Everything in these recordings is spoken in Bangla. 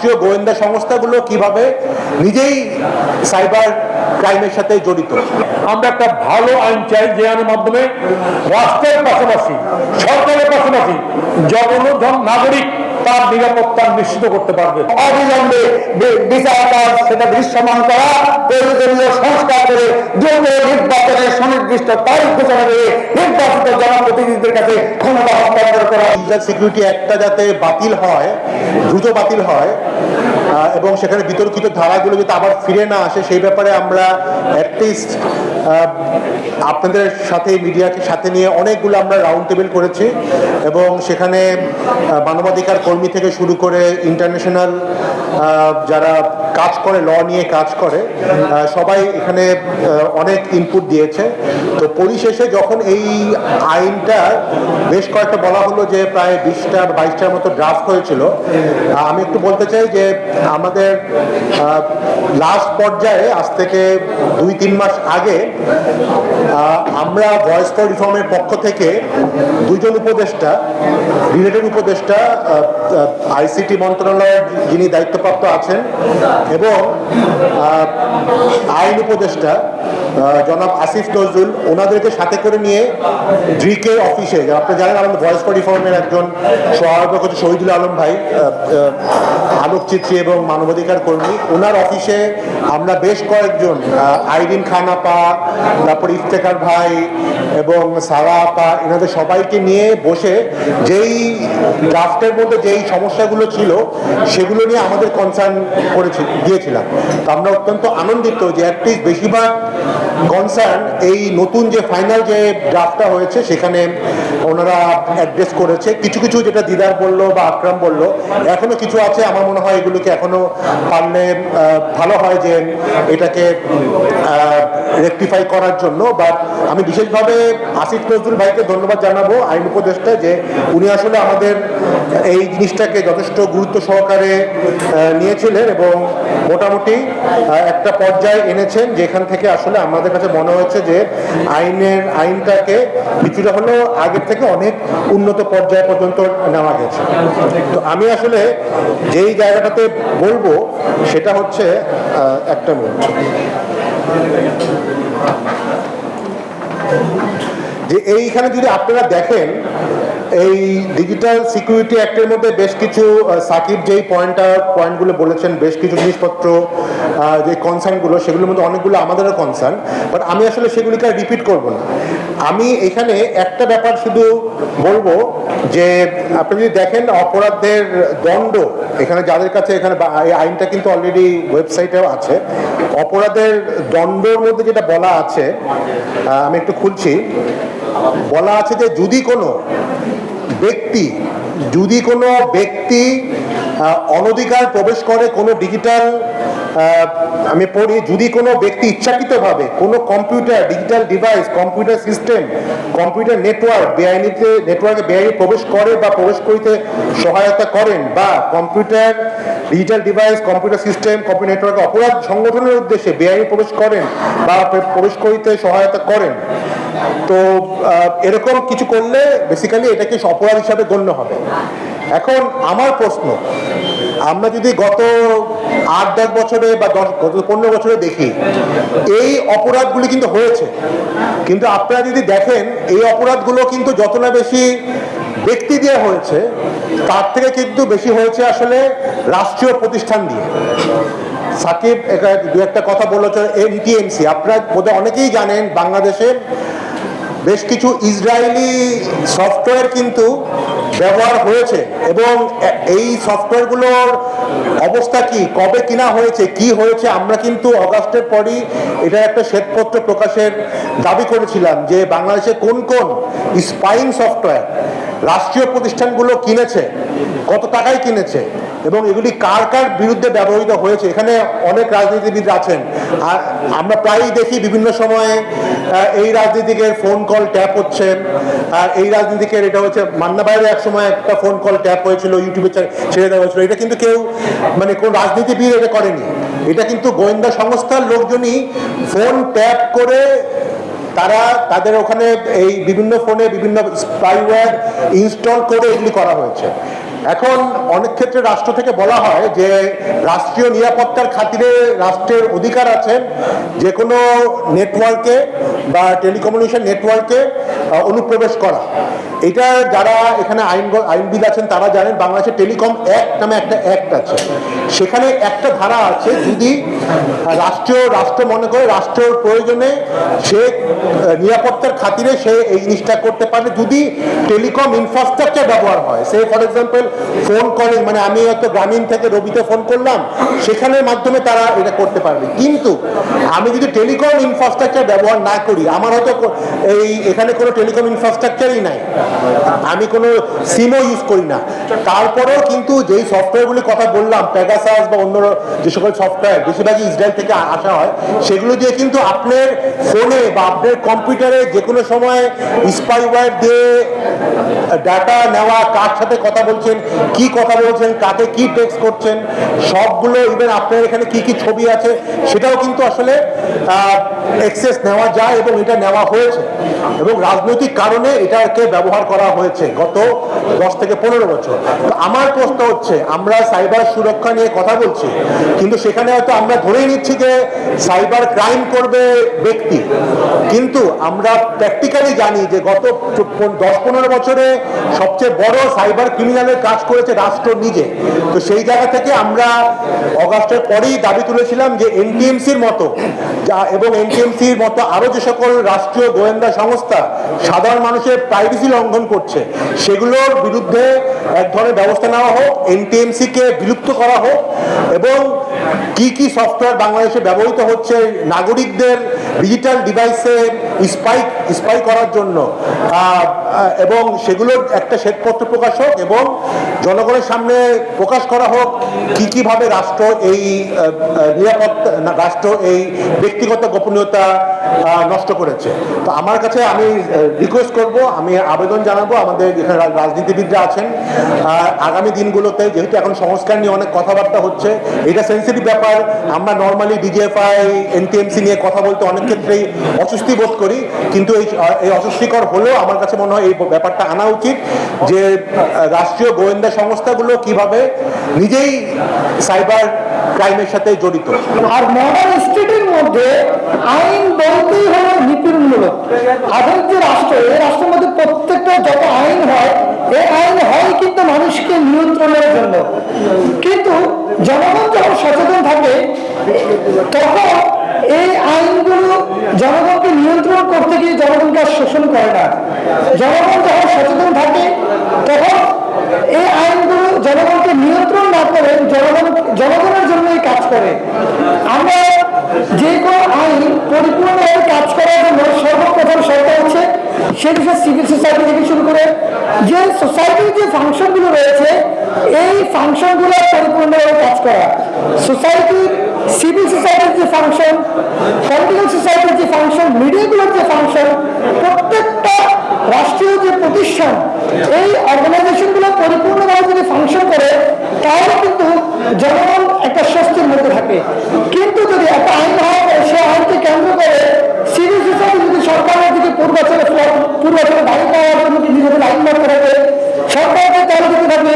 রাষ্ট্রীয় গোয়েন্দা সংস্থাগুলো কিভাবে নিজেই সাইবার ক্রাইমের সাথে জড়িত। আমরা একটা ভালো আইন চাই যে আইনের মাধ্যমে রাষ্ট্রের পাশাপাশি সরকারের পাশাপাশি জনগণ নাগরিক তার নিরাপত্তা নিশ্চিত করতে পারবে। অবিলম্বে বিচার কাজ সেটা দৃশ্যমান করা, প্রয়োজনীয় সংস্কার করে যোগ্য নির্বাচনের সুনির্দিষ্ট তারিখ ঘোষণা করে নির্বাচিত জনপ্রতিনিধিদের কাছে ক্ষমতা হস্তান্তর করা। সিকিউরিটি অ্যাক্টটা যাতে বাতিল হয়, দ্রুত বাতিল হয় এবং সেখানে বিতর্কিত ধারাগুলো যাতে আবার ফিরে না আসে সেই ব্যাপারে আমরা অ্যাটলিস্ট আপনাদের সাথে মিডিয়াকে সাথে নিয়ে অনেকগুলো আমরা রাউন্ড টেবিল করেছি এবং সেখানে মানবাধিকার কর্মী থেকে শুরু করে ইন্টারন্যাশনাল যারা কাজ করে, ল নিয়ে কাজ করে, সবাই এখানে অনেক ইনপুট দিয়েছে। তো পরিশেষে যখন এই আইনটা বেশ কয়েকটা বলা হলো যে প্রায় 20টা 22টার মতো ড্রাফট হয়েছিল, আমি একটু বলতে চাই যে আমাদের লাস্ট পর্যায়ে আজ থেকে 2-3 মাস আগে আমরা ভয়েস ফর রিফর্মের পক্ষ থেকে 2জন উপদেষ্টা, রিলেটেড উপদেষ্টা আইসিটি মন্ত্রণালয়ের যিনি দায়িত্বপ্রাপ্ত আছেন এবং আইন উপদেষ্টা জনাব আসিফ নজরুল, ওনাদেরকে সাথে করে নিয়ে ড্রিকে অফিসে, আপনি জানেন আমাদের ভয়েস ফর রিফর্মের একজন সহায়ক হচ্ছে শহীদুল আলম ভাই, আলোকচিত্রী এবং মানবাধিকার কর্মী, ওনার অফিসে আমরা বেশ কয়েকজন আইরিন খান আপা, তারপর ইফতেখার ভাই এবং সারা আপা, এনাদের সবাইকে নিয়ে বসে যেই ড্রাফটের মধ্যে যেই সমস্যাগুলো ছিল সেগুলো নিয়ে আমাদের কনসার্ন দিয়েছিলাম। তো আমরা অত্যন্ত আনন্দিত যে অ্যাটলিস্ট বেশিরভাগ কনসার্ন এই নতুন যে ফাইনাল যে ড্রাফটটা হয়েছে সেখানে ওনারা অ্যাড্রেস করেছে। কিছু কিছু যেটা দিদার বললো বা আকরাম বললো, এখনো কিছু আছে, আমার মনে হয় এগুলোকে এখনো পারলে ভালো হয় যে এটাকে রেকটিফাই করার জন্য। বাট আমি বিশেষভাবে আসিফ নজরুল ভাইকে ধন্যবাদ জানাবো, আইন উপদেষ্টা, যে উনি আসলে আমাদের এই জিনিসটাকে যথেষ্ট গুরুত্ব সহকারে নিয়েছিলেন এবং মোটামুটি একটা পর্যায়ে এনেছেন যেখান থেকে আসলে আমাদের কাছে মনে হয়েছে যে আইনটাকে কিছুটা হলেও আগের থেকে অনেক উন্নত পর্যায় পর্যন্ত নেওয়া গেছে। তো আমি আসলে যেই জায়গাটাতে বলবো সেটা হচ্ছে একটা মিনিট, যে এইখানে যদি আপনারা দেখেন এই ডিজিটাল সিকিউরিটি অ্যাক্টের মধ্যে বেশ কিছু, সাকিব যেই পয়েন্টগুলো বলেছেন, বেশ কিছু জিনিসপত্র যে কনসার্নগুলো, সেগুলোর মধ্যে অনেকগুলো আমাদেরও কনসার্ন, বাট আমি আসলে সেগুলিকে রিপিট করব না। আমি এখানে একটা ব্যাপার শুধু বলবো যে আপনি যদি দেখেন অপরাধের দণ্ড, এখানে যাদের কাছে এখানে এই আইনটা কিন্তু অলরেডি ওয়েবসাইটেও আছে, অপরাধের দণ্ডর মধ্যে যেটা বলা আছে, আমি একটু খুলছি, বলা আছে যে যদি কোনো ব্যক্তি অনধিকার প্রবেশ করে কোনো ডিজিটাল, আমি পড়ি, যদি কোনো ব্যক্তি ইচ্ছাকৃতভাবে কোনো computer, digital device, computer system, computer নেটওয়ার্কে বেআইনি প্রবেশ করে বা প্রবেশ করিতে সহায়তা করেন, বা computer, digital device, computer system, computer নেটওয়ার্কে অপরাধ সংগঠনের উদ্দেশ্যে বেআইনি প্রবেশ করেন বা প্রবেশ করিতে সহায়তা করেন, তো এরকম কিছু করলে বেসিক্যালি এটাকে অপরাধ হিসাবে গণ্য হবে। এখন আমার প্রশ্ন, আমরা যদি গত 8-10 বছরে বা গত 15 বছরে দেখি, এই অপরাধগুলি কিন্তু হয়েছে, কিন্তু আপনারা যদি দেখেন এই অপরাধগুলো কিন্তু যত না বেশি ব্যক্তি দিয়ে হয়েছে, তার থেকে কিন্তু বেশি হয়েছে আসলে রাষ্ট্রীয় প্রতিষ্ঠান দিয়ে। সাকিব দু একটা কথা বলেছে, NTMC, আপনারা বোধহয় অনেকেই জানেন বাংলাদেশে বেশ কিছু ইসরায়েলি সফটওয়্যার কিন্তু ব্যবহার হয়েছে এবং এই সফটওয়্যারগুলোর অবস্থা কি, কবে কিনা হয়েছে, কি হয়েছে, আমরা কিন্তু অগাস্টের পরই এটা একটা শ্বেতপত্র প্রকাশের দাবি করেছিলাম যে বাংলাদেশে কোন কোন স্পাইং সফটওয়্যার রাষ্ট্রীয় প্রতিষ্ঠানগুলো কিনেছে, কত টাকায় কিনেছে এবং এগুলি কার কার বিরুদ্ধে ব্যবহৃত হয়েছে। এখানে অনেক রাজনীতিবিদ আছেন, আর আমরা প্রায়ই দেখি বিভিন্ন সময়ে এই রাজনীতিকের ফোন কল ট্যাপ হচ্ছে, আর এই রাজনীতিকের এটা হচ্ছে, মান্না বাইরে এক সময় একটা ফোন কল ট্যাপ হয়েছিল, ইউটিউবে ছেড়ে দেওয়া হয়েছিল। এটা কিন্তু কেউ, মানে কোন রাজনীতিবিদ এটা করেনি, এটা কিন্তু গোয়েন্দা সংস্থার লোকজনই ফোন ট্যাপ করে তারা তাদের ওখানে এই বিভিন্ন ফোনে বিভিন্ন স্পাইওয়্যার ইনস্টল করে এগুলি করা হয়েছে। এখন ক্ষেত্রে রাষ্ট্র থেকে বলা হয় যে রাষ্ট্রীয় নিরাপত্তার খাতিরে রাষ্ট্রের অধিকার আছে যে কোনো নেটওয়ার্কে বা টেলিকমিউনিকেশন নেটওয়ার্কে অনুপ্রবেশ করা। এটা যারা এখানে আইনবিদ আছেন তারা জানেন, বাংলাদেশের টেলিকম অ্যাক্ট নামে একটা অ্যাক্ট আছে, সেখানে একটা ধারা আছে যদি রাষ্ট্র মনে করে রাষ্ট্রের প্রয়োজনে সে নিরাপত্তার খাতিরে সে এই জিনিসটা করতে পারে যদি টেলিকম ইনফ্রাস্ট্রাকচার ব্যবহার হয়। সে ফর এক্সাম্পল ফোন কলিং, মানে আমি হয়তো গ্রামীণ থেকে রবিতে ফোন করলাম, সেখানের মাধ্যমে তারা এটা করতে পারবে। কিন্তু আমি যদি টেলিকম ইনফ্রাস্ট্রাকচার ব্যবহার না করি, আমার হয়তো এখানে কোনো টেলিকম ইনফ্রাস্ট্রাকচারই নাই, আমি কোনো সিমও ইউজ করি না, তারপরেও কিন্তু যেই সফটওয়্যারগুলি কথা বললাম প্যাগাসাস বা অন্য যে সকল সফটওয়্যার বেশিরভাগই ইসরায়েল থেকে আসা হয়, সেগুলো দিয়ে কিন্তু আপনার ফোনে বা আপনার কম্পিউটারে যে কোনো সময় স্পাইওয়্যার দিয়ে ডাটা নেওয়া, কার সাথে কথা বলছেন, কি কথা বলছেন, কাকে কি টেক্সট করছেন, সবগুলো, ইভেন আপনার এখানে কি কি ছবি আছে সেটাও কিন্তু আসলে অ্যাক্সেস নেওয়া যায় এবং এটা নেওয়া হয়েছে এবং রাজনৈতিক কারণে এটাকে ব্যবহার করা হয়েছে গত 10 থেকে 15 বছর। তো আমার প্রশ্ন হচ্ছে, আমরা সাইবার সুরক্ষা নিয়ে কথা বলছি, কিন্তু সেখানে হয়তো আমরা ধরেই নিচ্ছি যে সাইবার ক্রাইম করবে ব্যক্তি, কিন্তু আমরা প্র্যাকটিক্যালি জানি যে গত 10-15 বছরে সবচেয়ে বড় সাইবার ক্রিমিনালের কাজ করেছে রাষ্ট্র নিজে। তো সেই জায়গা থেকে আমরা অগাস্টের পরেই দাবি তুলেছিলাম যে এনটিএমসির মতো এবং এনটিএমসির মতো আরো যে সকল রাষ্ট্রীয় গোয়েন্দা সংস্থা সাধারণ মানুষের প্রাইভেসি লঙ্ঘন করছে সেগুলোর বিরুদ্ধে এক ধরনের ব্যবস্থা নেওয়া হোক, এনটিএমসি কে বিলুপ্ত করা হোক এবং কি সফটওয়্যার বাংলাদেশে ব্যবহৃত হচ্ছে নাগরিকদের ডিজিটাল ডিভাইসে স্পাই করার জন্য এবং সেগুলোর একটা শ্বেতপত্র প্রকাশ হোক এবং জনগণের সামনে প্রকাশ করা হোক কিভাবে রাষ্ট্র এই নিরাপত্তা, রাষ্ট্র এই ব্যক্তিগত গোপনীয়তা নষ্ট করেছে। তো আমার কাছে আমি রিকোয়েস্ট করব, আমি আবেদন জানাবো আমাদের এখানে রাজনীতিবিদরা আছেন, আগামী দিনগুলোতে যেহেতু এখন সংস্কার নিয়ে অনেক কথাবার্তা হচ্ছে, এটা সেন্সিটিভ ব্যাপার, আমরা নর্মালি ডিজিএফআই এনটিএমসি নিয়ে কথা বলতে অনেক ক্ষেত্রেই অস্বস্তি বোধ করি, কিন্তু এই অস্বস্তিকর হলেও আমার কাছে মনে হয় এই ব্যাপারটা আনা উচিত যে রাষ্ট্রীয় গোয়েন্দা সংস্থাগুলো কিভাবে নিজেই সাইবার ক্রাইমের সাথে জড়িত। আর মডার্ন স্টেটের মধ্যে আইন বলতেই হলো নিপীড়নমূলক। আধুনিক যে রাষ্ট্র, এই রাষ্ট্রের মধ্যে প্রত্যেকটা যত আইন হয়, এই আইন হয় কিন্তু মানুষকে নিয়ন্ত্রণের জন্য, কিন্তু জনগণ যখন সচেতন থাকে তখন এই আইনগুলো জনগণকে নিয়ন্ত্রণ করতে গিয়ে জনগণকে শোষণ করে না। জনগণ যখন সচেতন থাকে তখন এই আইনগুলো জনগণকে নিয়ন্ত্রণ না করে জনগণের জন্যই কাজ করে। আমরা যে কোনো আইন পরিপূর্ণভাবে কাজ করার জন্য সর্বপ্রথম সরকার হচ্ছে সে বিষয়ে সিভিল সোসাইটি থেকে শুরু করে যে সোসাইটির যে ফাংশনগুলো রয়েছে এই ফাংশনগুলো পরিপূর্ণভাবে কাজ করা। সোসাইটির সিভিল সোসাইটির যে ফাংশন, পলিটিক্যাল সোসাইটির যে ফাংশন, মিডিয়াগুলোর যে ফাংশন, প্রত্যেকটা রাষ্ট্রীয় যে প্রতিষ্ঠান এই অর্গানাইজেশনগুলো পরিপূর্ণভাবে যদি ফাংশন করে তাহলে কিন্তু জনগণ একটা স্বস্তির মধ্যে থাকে। কিন্তু যদি একটা আইন হয় সে আইনকে কেন্দ্র করে সিভিল সোসাইটি যদি সরকারের দিকে পূর্বাচলে দায়ী পাওয়ার জন্য নিজেদের আইন মারতে থাকে, সরকারকে তেল দিতে থাকবে,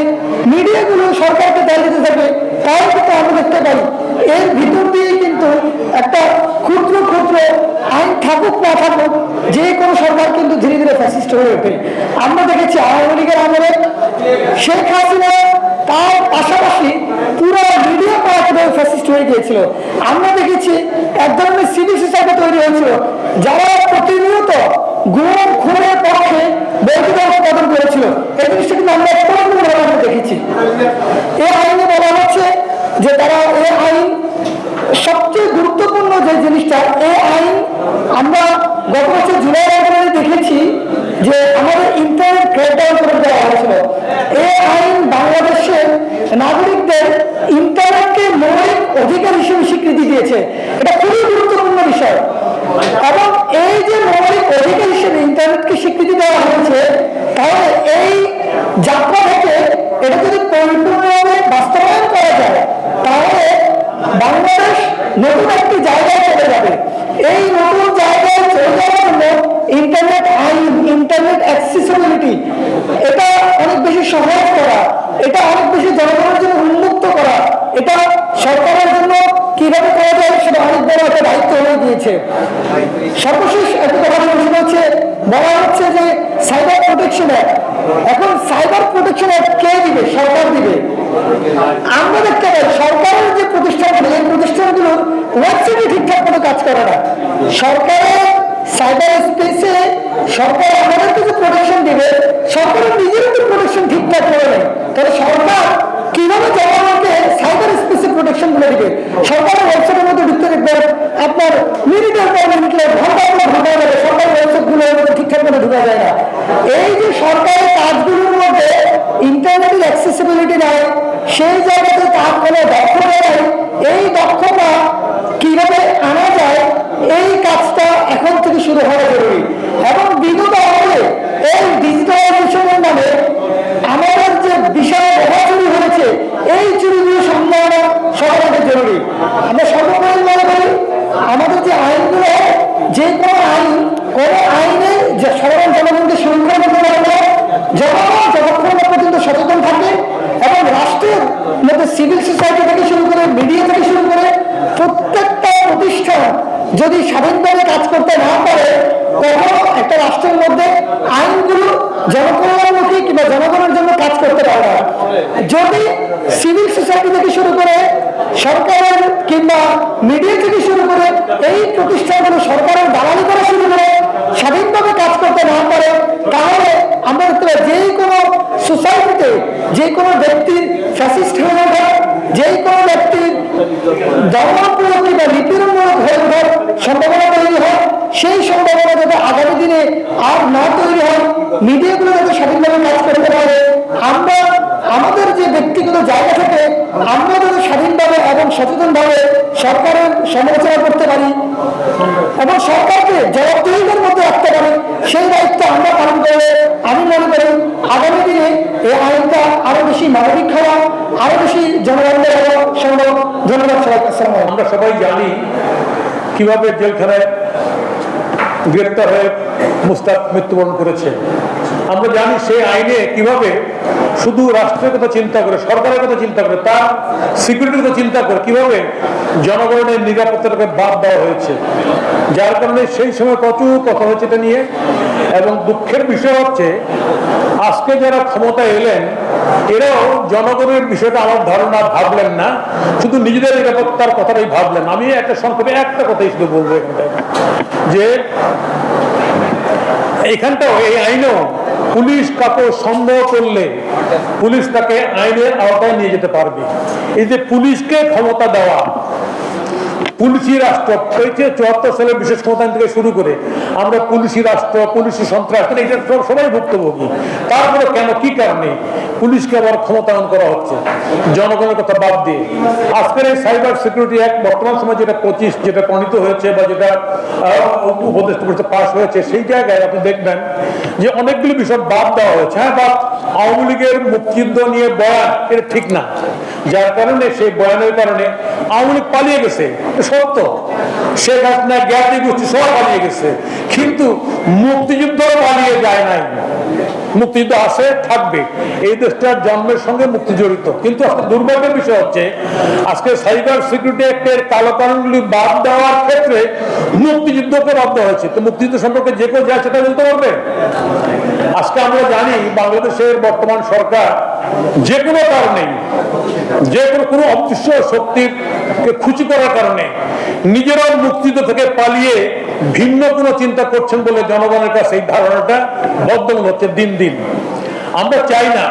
মিডিয়াগুলো সরকারকে তেল দিতে থাকবে, তাহলে কিন্তু আমরা দেখতে পাই এর ভিতর দিয়ে কিন্তু একটা ক্ষুদ্র ক্ষুদ্র আইন থাকুক না থাকুক যে কোনো সরকার কিন্তু ধীরে ধীরে ফ্যাসিস্ট হয়ে ওঠে। আমরা দেখেছি আওয়ামী লীগের আমলে শেখ হাসিনা তার পাশাপাশি পুরো মিডিয়া পার্টিভাবে ফ্যাসিস্ট হয়ে গিয়েছিল। আমরা দেখেছি এক ধরনের সিভিল সোসাইটি তৈরি হয়েছিল যারা প্রতিনিয়ত গুম খুনের পক্ষে বৈধতা উৎপাদন করেছিল। এই জিনিসটা কিন্তু আমরা পরিপূর্ণভাবে দেখেছি। এই আইনে বলা হচ্ছে যে তারা এই আইন সবচেয়ে গুরুত্বপূর্ণ যে জিনিসটা, এই আইন আমরা গত বছর জুলাই আন্দোলনে দেখেছি যে আমাদের ইন্টারনেট ক্র্যাকডাউন করে দেওয়া হয়েছিল। এই আইন বাংলাদেশের নাগরিকদের ইন্টারনেটকে মৌলিক অধিকার হিসেবে স্বীকৃতি দিয়েছে। এটা খুবই গুরুত্বপূর্ণ বিষয় এবং এই যে মৌলিক অধিকার হিসেবে ইন্টারনেটকে স্বীকৃতি দেওয়া হয়েছে, তাহলে এই যাত্রা থেকে এটা যদি পরিপূর্ণভাবে বাস্তবায়ন করা যায় তাহলে বাংলাদেশ নতুন একটি জায়গায় চলে যাবে। এই নতুন জায়গায় চলে যাওয়ার জন্য ইন্টারনেট আইন, ইন্টারনেট অ্যাক্সেসিবিলিটি এটা অনেক বেশি সহজ করা, এটা অনেক বেশি জনগণের সরকারের জন্য কিভাবে করা যায় সেটা অনেক বড় একটা দায়িত্ব হয়ে গিয়েছে। সর্বশেষ একটা কথা হচ্ছে, বলা হচ্ছে যে সাইবার প্রোটেকশন অ্যাক্ট। এখন সাইবার প্রোটেকশন অ্যাক্ট কে দিবে? সরকার দিবে। আমরা দেখতে পাই সরকারের যে প্রতিষ্ঠানগুলো, এই প্রতিষ্ঠানগুলোর ওয়েবসাইটে ঠিকঠাক মতো কাজ করে না। সরকারের সাইবার স্পেসে সরকার আমাদেরকে যে প্রোটেকশন দিবে, সরকারের নিজেরও তো প্রোটেকশন ঠিকঠাক করে নেই, তাহলে সরকার কিভাবে জনগণকে সাইবার স্পেসে প্রোটেকশন গুলো দিবে? সরকারের ওয়েবসাইটের মধ্যে ঢুকতে দেখবেন আপনার মিনিটের পর মিনিট ঘন্টার পর ঘন্টা যাবে, সরকারি ওয়েবসাইট গুলোর মধ্যে ঠিকঠাক মতো ঢুকা যায় না। এই যে সরকারের কাজগুলোর মধ্যে ইন্টারনেটের অ্যাক্সেসিবিলিটি নাই, সেই জায়গাতে তার কোনো দক্ষতা নাই, এই দক্ষতা কিভাবে আনা যায় এই কাজটা এখন থেকে শুরু হওয়া জরুরি। এবং বিগত আমলে এই ডিজিটালাইজেশনের নামে আমাদের যে বিশাল মহা চুরি হয়েছে, এই চুরিগুলো সামলানো সবার জরুরি। আমরা সর্বপ্রথম মনে করি আমাদের যে আইনগুলো, যে কোনো আইনে যে সাধারণ জনগণকে সুরক্ষা দিতে পারবে, জনগণ যতক্ষণ না পর্যন্ত সচেতন থাকবে এবং রাষ্ট্রের মধ্যে সিভিল সোসাইটি থেকে শুরু করে মিডিয়া থেকে শুরু করে প্রত্যেকটা প্রতিষ্ঠান যদি স্বাধীনভাবে কাজ করতে না পারে, তখন একটা রাষ্ট্রের মধ্যে আইনগুলো জনকল্যাণমুখী কিংবা জনগণের জন্য কাজ করতে পারে না। যদি সিভিল সোসাইটি থেকে শুরু করে সরকারের কিংবা মিডিয়া থেকে শুরু করে এই প্রতিষ্ঠানগুলো সরকারের দালালি করা শুরু করে স্বাধীনভাবে কাজ করতে না পারে, তাহলে আমরা দেখতে পাই যে কোনো সোসাইটিতে যে কোনো ব্যক্তির ফ্যাসিস্ট হয়ে ওঠা, যে কোনো ব্যক্তির দমনমূলক কিংবা নিপীড়নমূলক হয়ে ওঠার সম্ভাবনা তৈরি হয়। সেই সম্ভাবনা যাতে আগামী দিনে আর না তৈরি হয়, মিডিয়াগুলো যাতে স্বাধীনভাবে কাজ করতে পারে, আমরা আমাদের যে ব্যক্তিগত জায়গা থেকে আমরা যাতে স্বাধীনভাবে এবং সচেতনভাবে সরকারের সমালোচনা করতে পারি এবং সরকারকে জবাবদিহিতার মধ্যে রাখতে পারি, সেই দায়িত্ব আমরা পালন করলে আমি মনে করি আগামী দিনে এই আইনটা আরো বেশি মানবিক হওয়া, আরো বেশি জনগণের হওয়া সম্ভব। ধন্যবাদ সবাইকে। আমরা সবাই জানি কিভাবে জেলখানায় গ্রেপ্তার হয়ে মুস্তাক মৃত্যুবরণ করেছে। আমরা জানি সেই আইনে কিভাবে শুধু রাষ্ট্রের কথা চিন্তা করে, সরকারের কথা চিন্তা করে, তার সিকিউরিটির কথা চিন্তা করে কিভাবে জনগণের নিরাপত্তাটাকে বাদ দেওয়া হয়েছে, যার কারণে সেই সময় প্রচুর কথা হয়েছে এটা নিয়ে। এবং দুঃখের বিষয় হচ্ছে আজকে যারা ক্ষমতায় এলেন এরাও জনগণের বিষয়টা আমার ধারণা ভাবলেন না, শুধু নিজেদের নিরাপত্তার কথাটাই ভাবলেন। আমি একটা সংক্ষেপে একটা কথাই শুধু বলবো এখানটায়, যে এইখানটাও এই আইনেও পুলিশ কাকে সন্দেহ করলে পুলিশ তাকে আইনের আওতায় নিয়ে যেতে পারবে। এই যে পুলিশকে ক্ষমতা দেওয়া, পুলিশি রাষ্ট্র 74 সালের বিশেষ ক্ষমতা থেকে শুরু করে আমরা পুলিশি রাষ্ট্র, পুলিশি সন্ত্রাস, এটা সবাই ভুক্তভোগী। তারপরে কেন, কি কারণে পুলিশকে আবার ক্ষমতায়ন করা হচ্ছে জনগণের কথা বাদ দিয়ে? আজকের এই সাইবার সিকিউরিটি অ্যাক্ট বর্তমান সময় যেটা 25 যেটা প্রণীত হয়েছে বা যেটা উপদেষ্টা পরিষদে পাস হয়েছে, সেই জায়গায় আপনি দেখবেন যে অনেকগুলি বিষয় বাদ দেওয়া হয়েছে। হ্যাঁ, বাদ আওয়ামী লীগের মুক্তিযুদ্ধ নিয়ে বয়ান, এটা ঠিক না, যার কারণে সেই বয়ানের কারণে আওয়ামী লীগ পালিয়ে গেছে, সত্য। শেখ হাসিনা জ্ঞাতি গোষ্ঠী সব পালিয়ে গেছে, কিন্তু মুক্তিযুদ্ধ পালিয়ে যায় নাই। মুক্তিযুদ্ধ আছে, থাকবে। এই দেশটার জন্মের সঙ্গে মুক্তি জড়িত। কিন্তু আজকে দুর্ভাগ্যের বিষয় হচ্ছে আজকে সাইবার সিকিউরিটি অ্যাক্টের কালো কানুনগুলি বাদ দেওয়ার ক্ষেত্রে মুক্তিযুদ্ধকে বাদ দেওয়া হয়েছে। তো মুক্তিযুদ্ধ সম্পর্কে যে কেউ যায় সেটা বলতে পারবে? আজকে আমরা জানি বাংলাদেশের বর্তমান সরকার যে কোনো কারণে, যে কোনো অদৃশ্য শক্তির খুঁজি করার কারণে নিজেরাও মুক্তিযুদ্ধ থেকে পালিয়ে ভিন্ন কোনো চিন্তা করছেন বলে জনগণের কাছে এই ধারণাটা বদ্ধমূল হচ্ছে দিন দিন। আমরা চাই না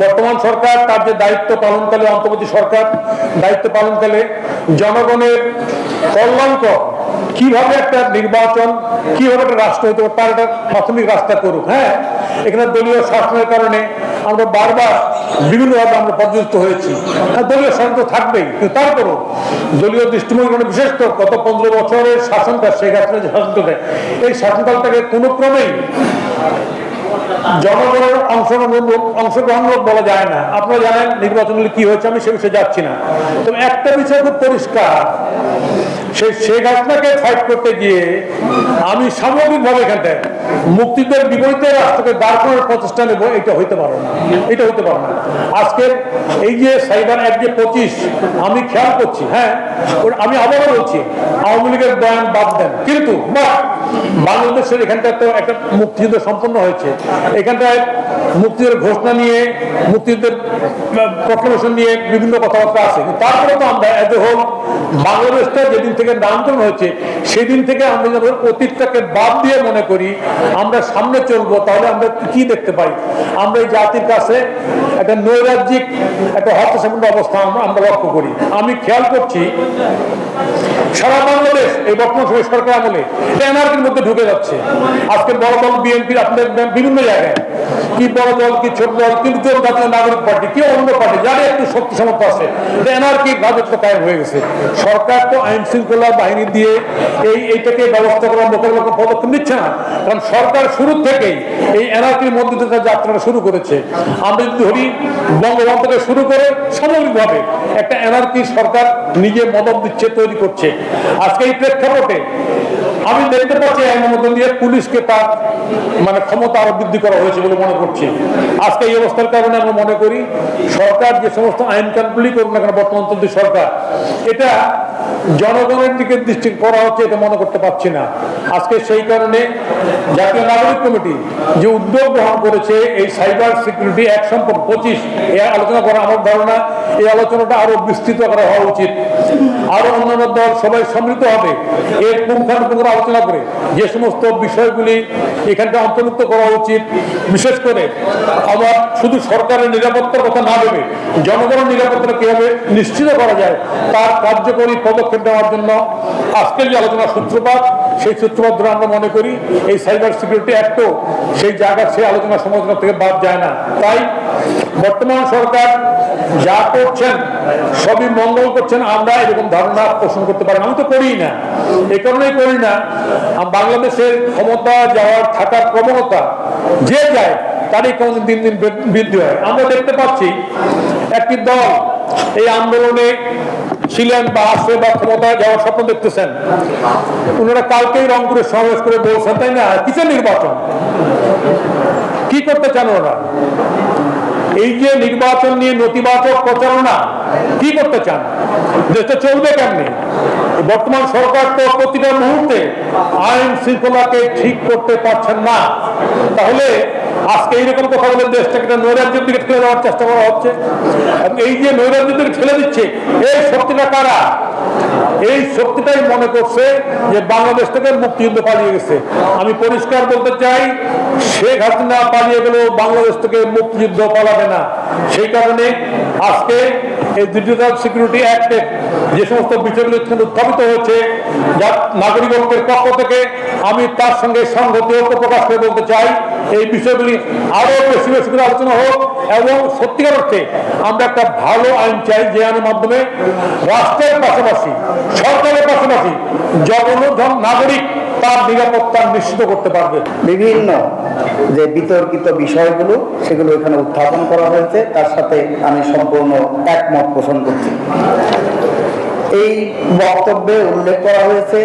বর্তমান সরকার তার যে দায়িত্ব পালনকালে, অন্তর্বর্তী সরকার দায়িত্ব পালনকালে জনগণের কল্যাণকর কিভাবে একটা নির্বাচন, কিভাবে একটা রাষ্ট্র হইতে পারে তার একটা প্রাথমিক রাস্তা করুক। হ্যাঁ, এখানে দলীয় শাসনের কারণে আমরা বারবার বিভিন্নভাবে আমরা পর্যস্ত হয়েছি। হ্যাঁ, দলীয় শাসন তো থাকবেই, কিন্তু তারপরও দলীয় দৃষ্টিভঙ্গি বিশেষ করে গত 15 বছরের শাসনকাল, শেখ হাসিনা যে শাসনকাল, এই শাসনকালটাকে কোনো ক্রমেই জনগণের অংশগ্রহণমূলক বলা যায় না। আপনারা জানেন নির্বাচনগুলি কি হয়েছে, আমি সে বিষয়ে যাচ্ছি না। তবে একটা বিষয় খুব পরিষ্কার, সেই শেখ হাসিনাকে ফাইট করতে গিয়ে আমি সামগ্রিকভাবে এখানটায় মুক্তিদের বিপরীতে রাষ্ট্রকে দাঁড় করার প্রচেষ্টা নেব, এটা হইতে পারে না, এটা হইতে পারে না। আজকের এই যে সাইবার অ্যাক্ট যে 25 আমি খেয়াল করছি, হ্যাঁ আমি আবারও বলছি আওয়ামী লীগের বয়ান বাদ দেন, কিন্তু বাংলাদেশের এখানটায় তো একটা মুক্তিযুদ্ধ সম্পন্ন হয়েছে, এখানটায় মুক্তিযুদ্ধের ঘোষণা নিয়ে মুক্তিযুদ্ধের প্রক্লেমেশন নিয়ে বিভিন্ন কথাবার্তা আছে, তারপরে তো আমরা এজ এ হোল বাংলাদেশটা যেদিন থেকে নামকরণ হয়েছে সেদিন থেকে আমরা যখন অতীতটাকে বাদ দিয়ে মনে করি আমরা সামনে চলবো, তাহলে আমরা কি দেখতে পাই? আমরা এই জাতির কাছে একটা নৈরাজ্যিক একটা হস্তসম্পন্ন অবস্থা আমরা লক্ষ্য করি। আমি খেয়াল করছি সারা বাংলাদেশ এই বর্তমান সময় সরকার আমলে এনআরকির মধ্যে ঢুকে যাচ্ছে। আজকে বড় দল বিএনপির আপনাদের বিভিন্ন জায়গায় কি বড় দল কি ছোট দল কিন্তু জাতীয় নাগরিক পার্টি কি অন্য পার্টি যারা একটু শক্তি সামর্থ্য আছে এনআরকি রাজত্ব কায়েম হয়ে গেছে। সরকার তো আইন শৃঙ্খলা বাহিনী দিয়ে এইটাকে ব্যবস্থা করার মোকাবিলা করার পদক্ষেপ নিচ্ছে না, কারণ সরকার শুরু থেকেই এই এনআরকির মধ্যে দিয়ে যাত্রাটা শুরু করেছে। আমরা যদি ধরি বঙ্গবন্ধু থেকে শুরু করে সামগ্রিকভাবে একটা এনআরকি সরকার নিজে মদত দিচ্ছে, তৈরি করছে। আজকে এই প্রেক্ষাপটে আমি দেখতে পাচ্ছি আইনের মধ্যে দিয়ে পুলিশকে তার ক্ষমতা আরো বৃদ্ধি করা হয়েছে বলে মনে করছি। আজকে এই অবস্থার কারণে আমরা মনে করি সরকার যে সমস্ত আইন কানুনগুলি করুন না কেন বর্তমান সরকার এটা জনগণের দিকে দৃষ্টি করা হচ্ছে এটা মনে করতে পারছি না। আজকে সেই কারণে জাতীয় নাগরিক কমিটি যে উদ্যোগ গ্রহণ করেছে এই সাইবার সিকিউরিটি অ্যাক্ট সম্পর্কে 25 এ আলোচনা করা, আমার ধারণা এই আলোচনাটা আরো বিস্তৃত করা হওয়া উচিত। আরো অন্যান্য দল সবাই সম্মিলিত হবে এর পুঙ্খানুপুঙ্খ আলোচনা করে যে সমস্ত বিষয়গুলি এখানটা অন্তর্ভুক্ত করা উচিত। বিশেষ করে আমার শুধু সরকারের নিরাপত্তার কথা না ভেবে জনগণের নিরাপত্তা কিভাবে নিশ্চিত করা যায় তার কার্যকরী পদক্ষেপ নেওয়ার জন্য আজকের যে আলোচনার সূত্রপাত, সেই সূত্রপাত ধরে আমরা মনে করি এই সাইবার সিকিউরিটি অ্যাক্টও সেই জায়গা সেই আলোচনা সমালোচনা থেকে বাদ যায় না। তাই বর্তমান সরকার যা করছেন সবই মঙ্গল করছেন, আমরা এরকম ধারণা পোষণ করতে পারি। আমি তো করি না, এই কারণেই করি না বাংলাদেশের ক্ষমতা যাওয়ার থাকার প্রবণতা যে যায় তারই কোনদিন দিন দিন বৃদ্ধি হয়। আমরা দেখতে পাচ্ছি একটি দল এই আন্দোলনে ছিলেন বা আসবে বা ক্ষমতায় যাওয়ার স্বপ্ন দেখতেছেন, ওনারা কালকেই রংপুরে সমাবেশ করে বলছেন, তাই না, কিসের নির্বাচন, কি করতে চান ওরা? এই যে নির্বাচন নিয়ে নেতিবাচক প্রচারণা কি করতে চান? দেশটা চলবে কেমনি? বর্তমান সরকার তো প্রতিটা মুহূর্তে আইন শৃঙ্খলাকে ঠিক করতে পারছেন না, তাহলে আজকে এইরকম কথা বলে দেশটাকে নৈরাজ্যের দিকে ঠেলে দেওয়ার চেষ্টা করা হচ্ছে। এই যে নৈরাজ্যের দিকে ঠেলে দিচ্ছে এই শক্তিটা কারা? এই শক্তিটাই মনে করছে যে বাংলাদেশ থেকে মুক্তিযুদ্ধ পালিয়ে গেছে। আমি পরিষ্কার বলতে চাই শেখ হাসিনা পালিয়ে গেলেও বাংলাদেশ থেকে মুক্তিযুদ্ধ পালাবে না। সেই কারণে আজকে এই ডিজিটাল সিকিউরিটি অ্যাক্টে যে সমস্ত বিষয়গুলি উত্থাপিত হয়েছে যা নাগরিকত্বের পক্ষ থেকে আমি তার সঙ্গে সংহতি ঐক্য প্রকাশ করে বলতে চাই এই বিষয়গুলি আরো বেশি বেশি করে আলোচনা হোক এবং সত্যিকার অর্থে আমরা একটা ভালো আইন চাই যে আইনের মাধ্যমে রাষ্ট্রের পাশাপাশি সরকারের পাশাপাশি জনগণ নাগরিক তার নিরাপত্তা নিশ্চিত করতে পারবে। বিভিন্ন যে বিতর্কিত বিষয়গুলো সেগুলো এখানে উত্থাপন করা হয়েছে, তার সাথে আমি সম্পূর্ণ একমত পোষণ করছি। এই বক্তব্যে উল্লেখ করা হয়েছে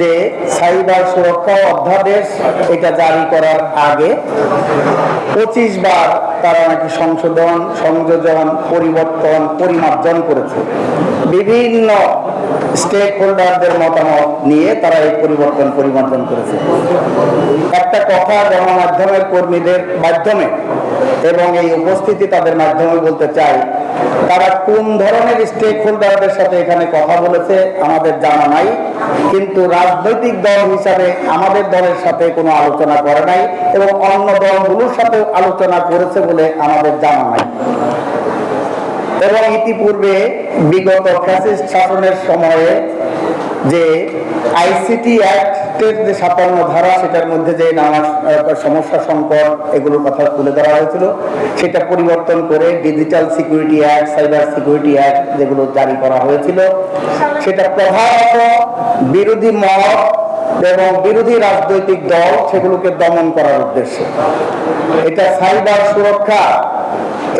যে সাইবার সুরক্ষা অধ্যাদেশ এটা জারি করার আগে 25 বার তারা নাকি সংশোধন, সংযোজন, পরিবর্তন, পরিমার্জন করেছে। বিভিন্ন স্টেক হোল্ডারদের মতামত নিয়ে তারা এই পরিবর্তন পরিমার্জন করেছে। একটা কথা গণমাধ্যমের কর্মীদের মাধ্যমে এবং এই উপস্থিতি তাদের মাধ্যমে বলতে চাই, তারা কোন ধরনের স্টেক হোল্ডারদের সাথে এখানে কথা বলেছে আমাদের জানা নাই, কিন্তু রাজনৈতিক দল হিসাবে আমাদের দলের সাথে কোনো আলোচনা করে নাই এবং অন্য দলগুলোর সাথে আলোচনা করেছে বলে আমাদের জানা নাই। এবং ইতিপূর্বে বিগত ফ্যাসিস্ট শাসনের সময়ে যে আইসিটি অ্যাক্টের যে 57 ধারা সেটার মধ্যে যে নানা সমস্যা সংকট এগুলোর কথা তুলে ধরা হয়েছিল, সেটা পরিবর্তন করে digital security act, cyber security act যেগুলো জারি করা হয়েছিল, সেটা প্রধানত বিরোধী মত এবং বিরোধী রাজনৈতিক দল সেগুলোকে দমন করার উদ্দেশ্যে। এটা সাইবার সুরক্ষা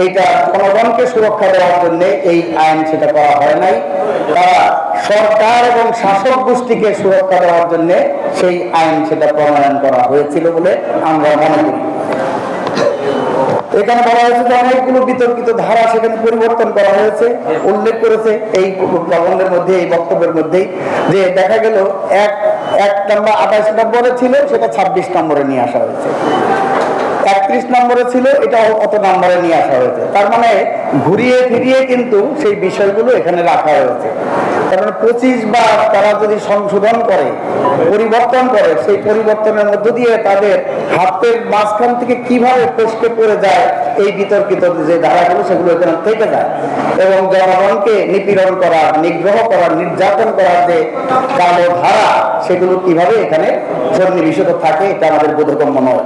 এইটা জনগণকে সুরক্ষা দেওয়ার জন্য এই আইন সেটা করা হয় নাই, তারা সরকার এবং শাসক গোষ্ঠীকে সুরক্ষা দেওয়ার জন্য সেই আইন সেটা প্রণয়ন করা হয়েছিল বলে আমরা মনে করি। এখানে বলা হয়েছে যে অনেকগুলো বিতর্কিত ধারা সেখানে পরিবর্তন করা হয়েছে, উল্লেখ করেছে এই প্রবন্ধের মধ্যে, এই বক্তব্যের মধ্যেই, যে দেখা গেল এক নম্বর 28 নম্বরে ছিল, সেটা 26 নম্বরে নিয়ে আসা হয়েছে। 31 নম্বরে ছিল, এটা অত নম্বরে নিয়ে আসা হয়েছে। তার মানে ঘুরিয়ে ফিরিয়ে কিন্তু সেই বিষয়গুলো এখানে রাখা হয়েছে। কারণ 25 বার তারা যদি সংশোধন করে, পরিবর্তন করে, সেই পরিবর্তনের মধ্য দিয়ে তাদের হাতের মাঝখান থেকে কিভাবে ফসকে পড়ে যায় এই বিতর্কিত যে ধারাগুলো, সেগুলো এখানে থেকে যায় এবং জনগণকে নিপীড়ন করা, নিগ্রহ করা, নির্যাতন করার যে কালো ধারা, সেগুলো কিভাবে এখানে সন্নিবেশিত থাকে, এটা আমাদের বোধগম্য নয়।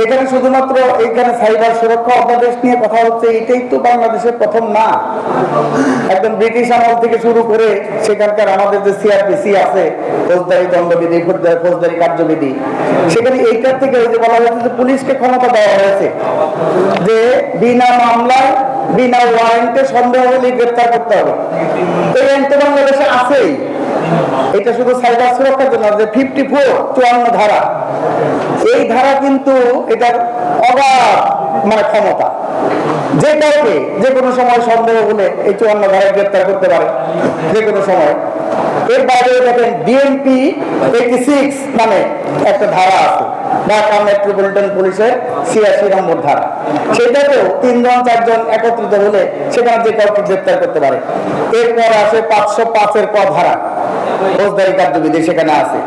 এখানে শুধুমাত্র এখানে সাইবার সুরক্ষা অধ্যাদেশ নিয়ে কথা হচ্ছে, এটাই তো বাংলাদেশের প্রথম না। একদম ব্রিটিশ আমল থেকে শুরু করে সেখানকার আমাদের যে সিআরপিসি আছে, ফৌজদারি দণ্ডবিধি, ফৌজদারি কার্যবিধি, সেখানে এইটার থেকে ওই যে বলা হয়েছে যে পুলিশকে ক্ষমতা দেওয়া হয়েছে যে বিনা মামলায়, বিনা ওয়ারেন্টে সন্দেহ হলে গ্রেফতার করতে হবে। এই আইন তো বাংলাদেশে আছেই। এটা শুধু সাইবার সুরক্ষার জন্য যে 54 ধারা, এই ধারা কিন্তু এটার অগাধ মানে ক্ষমতা, যে কাউকে যে কোনো সময় সন্দেহ হলে এই 54 ধারায় গ্রেফতার করতে পারে যে কোনো সময়। এর বাইরে দেখেন ডিএমপি 86 নামে একটা ধারা আছে, ঢাকা মেট্রোপলিটন পুলিশের 86 নম্বর ধারা, সেটাতেও 3 জন 4 জন একত্রিত হলে সেখানে যে কাউকে গ্রেফতার করতে পারে। এরপর আসে 505-এর ক ধারা, ফৌজদারি কার্যবিধি সেখানে আছে।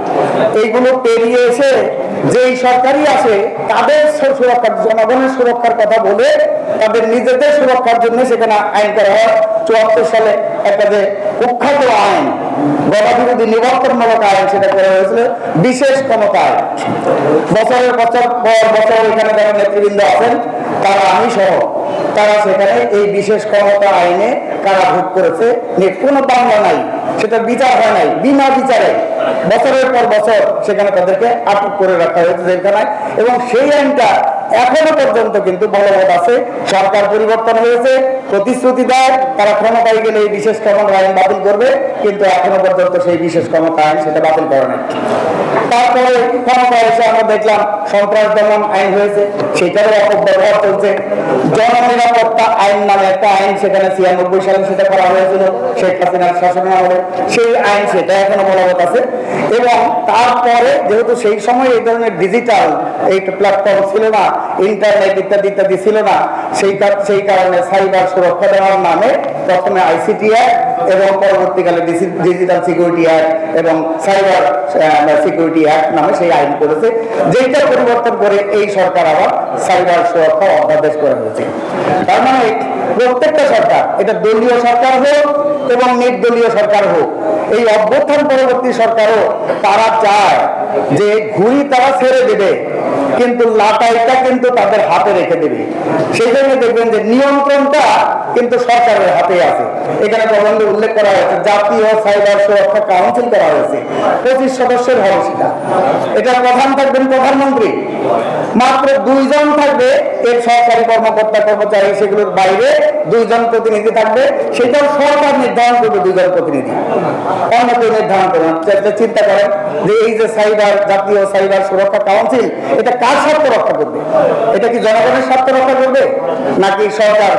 এইগুলো পেরিয়ে এসে যেই সরকারই আসে তাদের সুরক্ষার, জনগণের সুরক্ষার কথা বলে তাদের নিজেদের সুরক্ষার জন্য সেখানে আইন করা হয়। 74 সালে একটা যে কুখ্যাত আইন, গণবিরোধী নিবর্তনমূলক আইন, সেটা করা হয়েছিল বিশেষ ক্ষমতা আইন। বছরের বছর পর বছর এখানে যারা নেতৃবৃন্দ আছেন, তারা আমি সহ, তারা সেখানে এই বিশেষ ক্ষমতা আইনে কারাভোগ করেছে। কোনো মামলা নাই, সেটা বিচার হয় নাই, বিনা বিচারে বছরের পর বছর সেখানে তাদেরকে আটক করে রাখা হয়েছে জেলখানায়। এবং সেই আইনটা এখনো পর্যন্ত কিন্তু বলবৎ আছে। সরকার পরিবর্তন হয়েছে, প্রতিশ্রুতি দেয় তারা ক্ষমতায় গেলে এই বিশেষ ক্ষমতা আইন বাতিল করবে, কিন্তু এখনো পর্যন্ত সেই বিশেষ ক্ষমতা আইন সেটা বাতিল করে নাই। তারপরে ক্ষমতায় এসে আমরা দেখলাম সন্ত্রাস দমন আইন হয়েছে, সেটারও অপব্যবহার চলছে। জননিরাপত্তা আইন নামে একটা আইন সেখানে 96 সালে সেটা করা হয়েছিল শেখ হাসিনার শাসনের আমলে, সেই আইন সেটা এখনো বলবৎ আছে। এবং তারপরে যেহেতু সেই সময় এই ধরনের ডিজিটাল এই প্ল্যাটফর্ম ছিল না, ইন্টারনেট ইত্যাদি ইত্যাদি ছিল না, সেই কারণে সাইবার সুরক্ষা দেওয়ার নামে প্রথমে আইসিটি অ্যাক্ট এবং পরবর্তীকালে ডিজিটাল সিকিউরিটি অ্যাক্ট এবং সাইবার সিকিউরিটি অ্যাক্ট নামে সেই আইন করেছে, যেটা পরিবর্তন করে এই সরকার আবার সাইবার সুরক্ষা অধ্যাদেশ করে হয়েছে। তার মানে প্রত্যেকটা সরকার, এটা দলীয় সরকার হোক এবং নির্দলীয় সরকার হোক, এই অভ্যুত্থান পরবর্তী সরকারও তারা চায় যে ঘুড়ি তারা ছেড়ে দেবে, কিন্তু লাটাইটা কিন্তু তাদের হাতে রেখে দেবে। সেই জন্য দেখবেন যে নিয়ন্ত্রণটা কিন্তু সরকারের হাতে আছে। এখানে প্রবন্ধে উল্লেখ করা হয়েছে জাতীয় সাইবার সুরক্ষা কাউন্সিল করা হয়েছে, 25 সদস্যের হবে সেটা। এটা প্রধান থাকবেন প্রধানমন্ত্রী, মাত্র 2 জন থাকবে এর সরকারি কর্মকর্তা কর্মচারী, সেগুলোর বাইরে 2 জন প্রতিনিধি থাকবে, সেটাও সরকার নির্ধারণ করবে 2 জন প্রতিনিধি, অন্য কেউ নির্ধারণ করবে। চিন্তা করেন যে এই যে জাতীয় সাইবার সুরক্ষা কাউন্সিল, এটা কার স্বার্থ রক্ষা করবে? এটা কি জনগণের স্বার্থ রক্ষা করবে, নাকি সরকার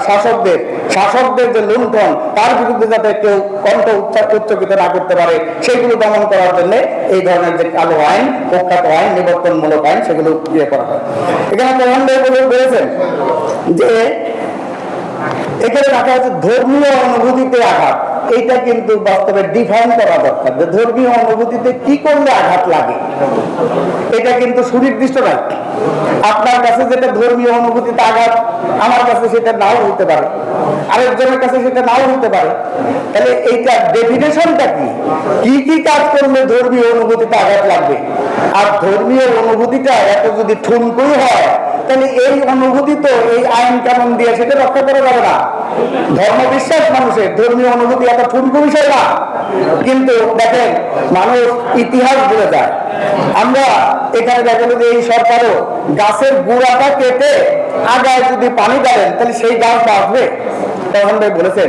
শাসকদের যে লুণ্ঠন, তার বিরুদ্ধে যাতে কেউ কণ্ঠ উচ্চকিত না করতে পারে, সেগুলো দমন করার জন্য এই ধরনের যে কালো আইন, প্রখ্যাত আইন, নিবর্তনমূলক আইন, সেগুলো ইয়ে করা হয়। এখানে প্রধানমন্ত্রী বলেছেন যে এখানে রাখা হচ্ছে ধর্মীয় অনুভূতিতে আঘাত। এইটা কিন্তু বাস্তবে ডিফাইন করা দরকার যে ধর্মীয় অনুভূতিতে কি করলে আঘাত লাগে, এটা কিন্তু সুনির্দিষ্ট নয়। আপনার কাছে যেটা ধর্মীয় অনুভূতিতে আঘাত, আমার কাছে সেটা নাও হতে পারে, আরেকজনের কাছে সেটা নাও হতে পারে। তাহলে এইটা ডেফিনেশনটা কি কি কাজ করলে ধর্মীয় অনুভূতিতে আঘাত লাগবে? আর ধর্মীয় অনুভূতিটা এত যদি ঠুনকুই হয়, তাহলে এই অনুভূতি তো এই আইন কানুন দিয়ে সেটা রক্ষা করা যাবে না। ধর্মবিশ্বাস মানুষের, ধর্মীয় অনুভূতি এত ঠুনকু বিষয় না। কিন্তু দেখেন, মানুষ ইতিহাস ভুলে যায়। আমরা এখানে দেখেন যে এই সরকারও গাছের গুড়াটা কেটে আগায় যদি পানি দেন তাহলে সেই গাছ বাঁচবে? তখন ভাই বলেছেন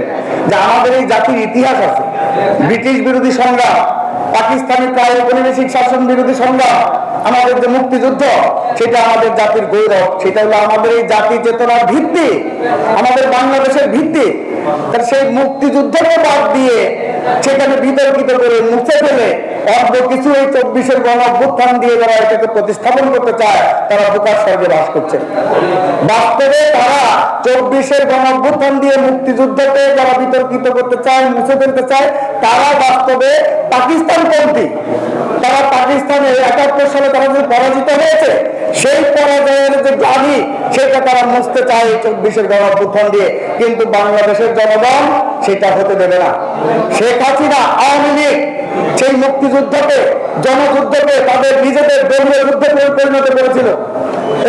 যে আমাদের এই জাতির ইতিহাস আছে, ব্রিটিশ বিরোধী সংগ্রাম, পাকিস্তানি প্রায় ঔপনিবেশিক শাসন বিরোধী সংগ্রাম, আমাদের যে মুক্তিযুদ্ধ, সেটা আমাদের জাতির গৌরব, সেটা হলো আমাদের এই জাতি চেতনার ভিত্তি, আমাদের বাংলাদেশের ভিত্তি। তাহলে সেই মুক্তিযুদ্ধকে বাদ দিয়ে সেখানে বিতর্কিত করে মুছে ফেলে অল্প কিছু এই 24-এর গণ অভ্যুত্থান দিয়ে যারা এটাকে প্রতিস্থাপন করতে চায় তারা বোকার স্বর্গে বাস করছে। বাস্তবে তারা 24-এর গণ অভ্যুত্থান দিয়ে মুক্তিযুদ্ধকে যারা বিতর্কিত করতে চায়, মুছে ফেলতে চায়, তারা বাস্তবে পাকিস্তানপন্থী। তারা পাকিস্তানে 71 সালে তারা যে পরাজিত হয়েছে, সেই পরাজয়ের যে গ্লানি সেটা তারা মুছতে চায় 24-এর গণ অভ্যুত্থান দিয়ে, কিন্তু বাংলাদেশের জনগণ সেটা হতে দেবে না। শেখ হাসিনা, আওয়ামী লীগ সেই মুক্তিযুদ্ধকে, জনযুদ্ধকে তাদের নিজেদের দলীয় যুদ্ধে পরিণত করেছিল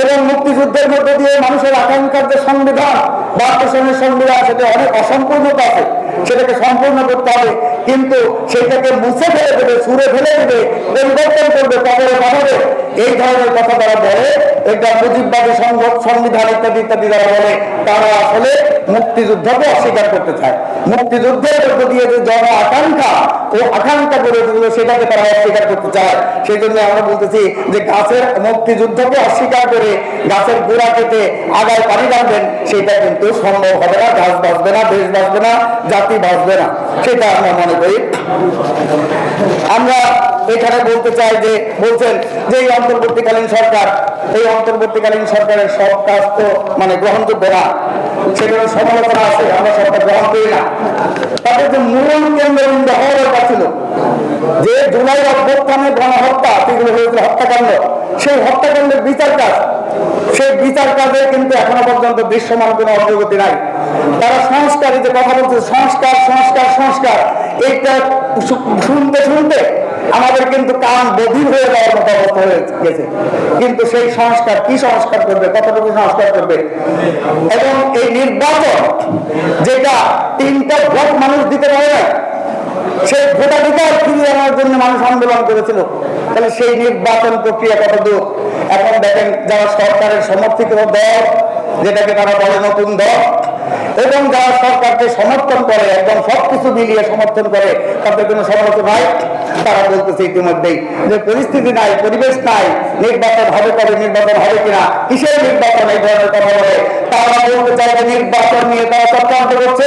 এবং মুক্তিযুদ্ধের মধ্যে দিয়ে মানুষের আকাঙ্ক্ষার যে সংবিধান, ভারতীয় সংবিধান, সেটা অনেক অসম্পূর্ণতা আছে, সেটাকে সম্পূর্ণ করতে হবে। কিন্তু সেটাকে মুছে ফেলে দেবে, ছুঁড়ে ফেলে দেবে, পরিবর্তন করবে, কবরে পাঠাবে, এই ধরনের কথা তারা বলে, এটা মুজিববাদী সংবিধান ইত্যাদি ইত্যাদি যারা বলে, তারা আসলে মুক্তিযুদ্ধকে অস্বীকার করতে চায়। মুক্তিযুদ্ধের মধ্য দিয়ে যে জন আকাঙ্ক্ষা ও আকাঙ্ক্ষা করে দিল সেটাকে তারা অস্বীকার করতে চায়। সেই জন্য আমরা বলতেছি যে গাছের মুক্তিযুদ্ধকে অস্বীকার করে গাছের গোড়া কেটে আগায় পানি ডালবেন, সেটা কিন্তু সম্ভব হবে না। গাছ বাঁচবে না, দেশ বাঁচবে না, জাতি বাঁচবে না, সেটা আমরা মনে করি। আমরা এখানে বলতে চাই যে বলছেন যে এই অন্তর্বর্তীকালীন সরকার, এই অন্তর্বর্তীকালীন সরকারের সব কাজ তো মানে গ্রহণযোগ্য না, সেটার সমালোচনা আছে, আমরা সরকার গ্রহণ করি না। তাদের যে মূল কেন্দ্রবিন্দু হওয়ার দরকার ছিল, যে জুলাই অভ্যুত্থানে গণহত্যা যেগুলো হয়েছিল, হত্যাকাণ্ড, সেই হত্যাকাণ্ডের বিচার কাজ, সেই বিচার কাজে কিন্তু এখনো পর্যন্ত দৃশ্যমান কোনো অগ্রগতি নাই। তারা সংস্কারের যে কথা বলছে, সংস্কার সংস্কার সংস্কার, এইটা শুনতে শুনতে আমাদের কিন্তু কান বধির হয়ে যাওয়ার মতো অবস্থা হয়ে গেছে। কিন্তু সেই সংস্কার কি সংস্কার করবে, কতটুকু সংস্কার করবে? এবং এই নির্বাচন যেটা 3টা ভোট মানুষ দিতে পারে না, সেই ভোটাধিকার ফিরিয়ে আনার জন্য মানুষ আন্দোলন করেছিল, তাহলে সেই নির্বাচন প্রক্রিয়া কত দূর? এখন দেখেন যারা সরকারের সমর্থিত দল, যেটাকে তারা বলে নতুন দল, এবং যারা সরকারকে সমর্থন করে, একদম সবকিছু মিলিয়ে সমর্থন করে, তাদের কোনো সমালোচনা নাই। তারা বলতেছে ইতিমধ্যেই যে পরিস্থিতি নাই, পরিবেশ নাই, নির্বাচন হবে কবে, নির্বাচন হবে কিনা, কিসের নির্বাচন, এই ধরনের কথা বলে। তারা বলতে চায় যে নির্বাচন নিয়ে তারা চক্রান্ত করছে।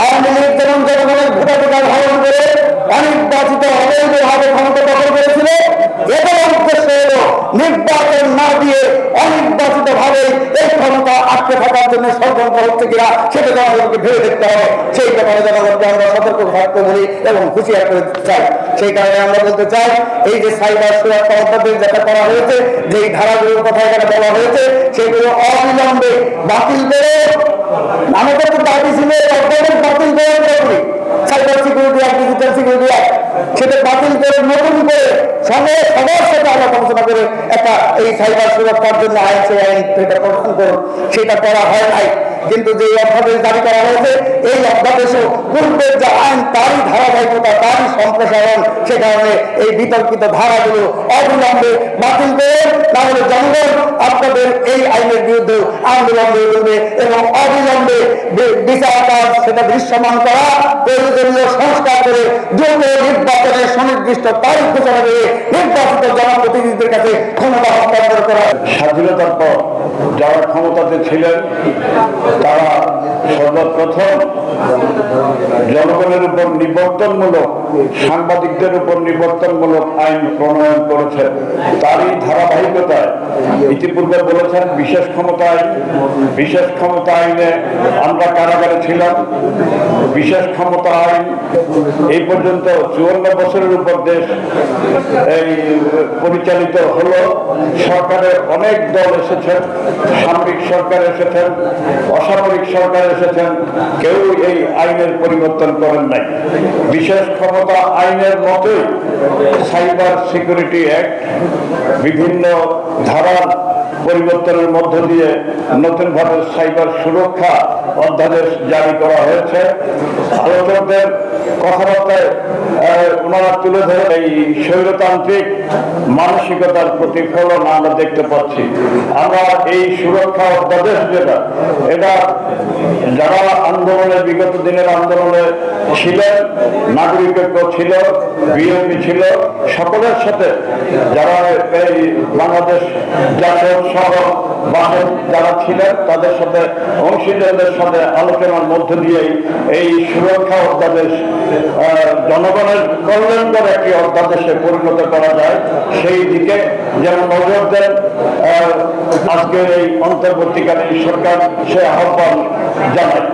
আওয়ামী লীগ যেমন জনগণের ভোটাধিকার হরণ করে অনির্বাচিত অবৈধভাবে ক্ষমতা দখল করেছিল, এদের উদ্দেশ্য হলো নির্বাচন না দিয়ে অনির্বাচিত ভাবে এই ক্ষমতা আটকে থাকার জন্য ষড়যন্ত্র হচ্ছে কিনা সেটা জনগণকে ভেবে দেখতে হবে। সেই ব্যাপারে জনগণকে আমরা সতর্ক থাকতে বলি এবং হুঁশিয়ার করে দিতে চাই। সেই কারণে আমরা বলতে চাই, এই যে সাইবার সুরক্ষা অধ্যাদেশ যেটা করা হয়েছে, যেই ধারাগুলোর কথা এখানে বলা হয়েছে, সেগুলো অবিলম্বে বাতিল করে, আমাদের তো দাবি ছিল বাতিল করে cyber security act, digital security act, সেটা বাতিল করে নতুন করে সবার সাথে আলোচনা করে একটা এই সাইবার সুরক্ষার জন্য আইন, সেই আইন সেটা প্রদান করুন, সেটা করা হয় নাই। কিন্তু যে অধ্যাদেশ জারি করা হয়েছে, এই অধ্যাদেশও পূর্বের যে আইন তারই ধারাবাহিকতা, তারই সম্প্রসারণ। সে কারণে এই বিতর্কিত ধারাগুলো অবিলম্বে বাতিল করে, তাহলে জনগণ আপনাদের এই আইনের বিরুদ্ধে আন্দোলন করবে এবং অবিলম্বে বিচার কাজ সেটা দৃশ্যমান করা, প্রয়োজনীয় সংস্কার করে দ্রুত নির্বাচনের সুনির্দিষ্ট তারিখ ঘোষণা করে নির্বাচিত জনপ্রতিনিধিদের কাছে ক্ষমতা হস্তান্তর করা। স্বাধীনতার পর যারা ক্ষমতাতে ছিলেন তারা সর্বপ্রথম জনগণের উপর নিবর্তনমূলক, সাংবাদিকদের উপর নিবর্তনমূলক আইন প্রণয়ন করেছেন। তারই ধারাবাহিকতায় ইতিপূর্বে বলেছেন বিশেষ ক্ষমতা আইন। বিশেষ ক্ষমতা আইনে আমরা কারাগারে ছিলাম। বিশেষ ক্ষমতা আইন এই পর্যন্ত 54 বছরের উপর দেশ এই পরিচালিত হলো। সরকারের অনেক দল এসেছেন, সামরিক সরকার এসেছেন, অসামরিক সরকার এসেছেন, কেউ এই আইনের পরিবর্তন করেন নাই। বিশেষ ক্ষমতা আইনের মতোই সাইবার সিকিউরিটি অ্যাক্ট বিভিন্ন ধারার পরিবর্তনের মধ্য দিয়ে নতুনভাবে সাইবার সুরক্ষা অধ্যাদেশ জারি করা হয়েছে। আলোচকদের কথাবার্তায় ওনারা তুলে ধরে এই স্বৈরতান্ত্রিক মানসিকতার প্রতিফলন আমরা দেখতে পাচ্ছি। আমরা এই সুরক্ষা অধ্যাদেশ যেটা, এটা যারা আন্দোলনে বিগত দিনের আন্দোলনে ছিলেন, নাগরিকত্ব ছিল, বিএনপি ছিল, সকলের সাথে যারা এই বাংলাদেশ জাসদ সহ বাসদ যারা ছিলেন তাদের সাথে অংশীদারদের সাথে আলোচনার মধ্য দিয়েই এই সুরক্ষা অধ্যাদেশ জনগণের কল্যাণকর একটি অধ্যাদেশে পরিণত করা যায়, সেই দিকে যেন নজর দেন আজকের এই অন্তর্বর্তীকালীন সরকার, সে আহ্বান জানায়।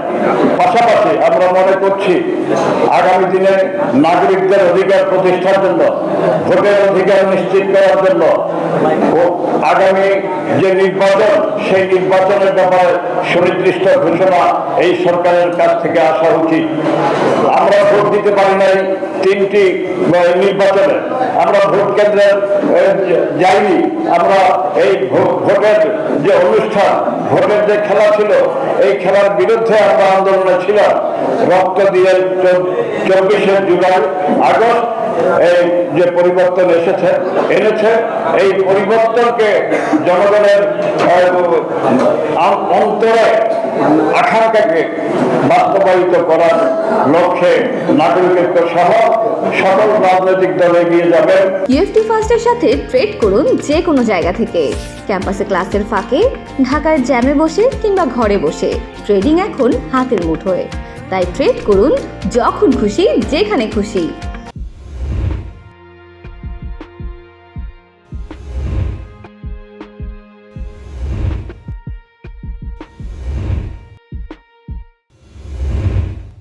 পাশাপাশি আমরা মনে করছি আগামী দিনে নাগরিকদের অধিকার প্রতিষ্ঠার জন্য, ভোটের অধিকার নিশ্চিত করার জন্য ও আগামী যে নির্বাচন, সেই নির্বাচনের ব্যাপারে সুনির্দিষ্ট ঘোষণা এই সরকারের কাছ থেকে আসা উচিত। আমরা ভোট দিতে পারি নাই 3টি নির্বাচনে, আমরা ভোট কেন্দ্রে যাইনি, আমরা এই ভোটের যে অনুষ্ঠান, ভোটের যে খেলা ছিল, এই খেলার বিরুদ্ধে আমরা আন্দোলনে ছিলাম। রক্ত দিয়ে 24শে জুলাই আগস্ট এই যে পরিবর্তন এনেছে, এই পরিবর্তনকে জনগণের অন্তরে আকাঙ্ক্ষাকে বাস্তবায়িত করার লক্ষ্যে নাগরিকত্ব সহ সকল রাজনৈতিক দল এগিয়ে যাবেন। ইউএফটি ফার্স্টের সাথে ট্রেড করুন যে কোনো জায়গা থেকে। ক্যাম্পাসে ক্লাসের ফাঁকে, ঢাকার জ্যামে বসে কিংবা ঘরে বসে, ট্রেডিং এখন হাতের মুঠোয়। তাই ট্রেড করুন যখন খুশি, যেখানে খুশি।